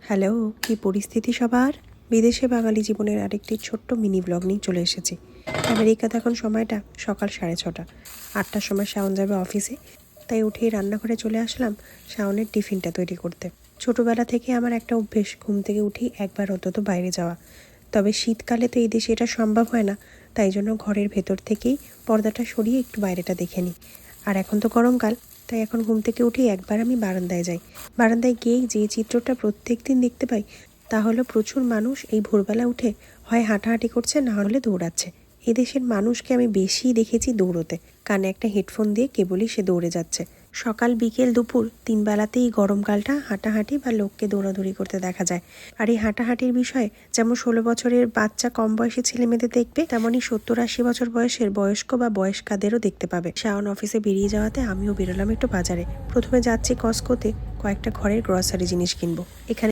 Hello, কি পরিস্থিতি সবার? বিদেশে বাঙালি জীবনের আরেকটি ছোট্ট মিনি ব্লগ নিয়ে চলে এসেছি। আমেরিকাতে এখন সময়টা সকাল 6:30। 8টার সময় শাওন যাবে অফিসে, তাই উঠেই রান্নাঘরে চলে আসলাম শাওনের টিফিনটা তৈরি করতে। ছোটোবেলা থেকে আমার একটা অভ্যেস, ঘুম থেকে উঠেই একবার অন্তত বাইরে যাওয়া। তবে শীতকালে তো এই দেশে এটা সম্ভব হয় না, তাই জন্য ঘরের ভেতর থেকেই পর্দাটা সরিয়ে একটু বাইরেটা দেখে নিই। আর এখন তো গরমকাল, তাই এখন ঘুম থেকে উঠেই একবার আমি বারান্দায় যাই। বারান্দায় গিয়েই যে চিত্রটা প্রত্যেক দিন দেখতে পাই তা হলো প্রচুর মানুষ এই ভোরবেলা উঠে হয় হাঁটাহাঁটি করছে, না হলে দৌড়াচ্ছে। এদেশের মানুষকে আমি বেশি দেখেছি দৌড়োতে, কানে একটা হেডফোন দিয়ে কেবলই সে দৌড়ে যাচ্ছে। সকাল বিকেল দুপুর 3 বেলাতেই গরমকালটা হাঁটাহাঁটি বা লোককে দৌড়াদৌড়ি করতে দেখা যায়। আর এই হাঁটাহাঁটির বিষয়ে যেমন 16 বছরের বাচ্চা কম বয়সী ছেলেমেয়েদের দেখবে, তেমনই 70-80 বছর বয়সের বয়স্ক বা বয়স্কাদেরও দেখতে পাবে। শাওন অফিসে বেরিয়ে যাওয়াতে আমিও বেরোলাম একটু বাজারে। প্রথমে যাচ্ছি কস্কোতে কয়েকটা ঘরের গ্রসারি জিনিস কিনবো। এখানে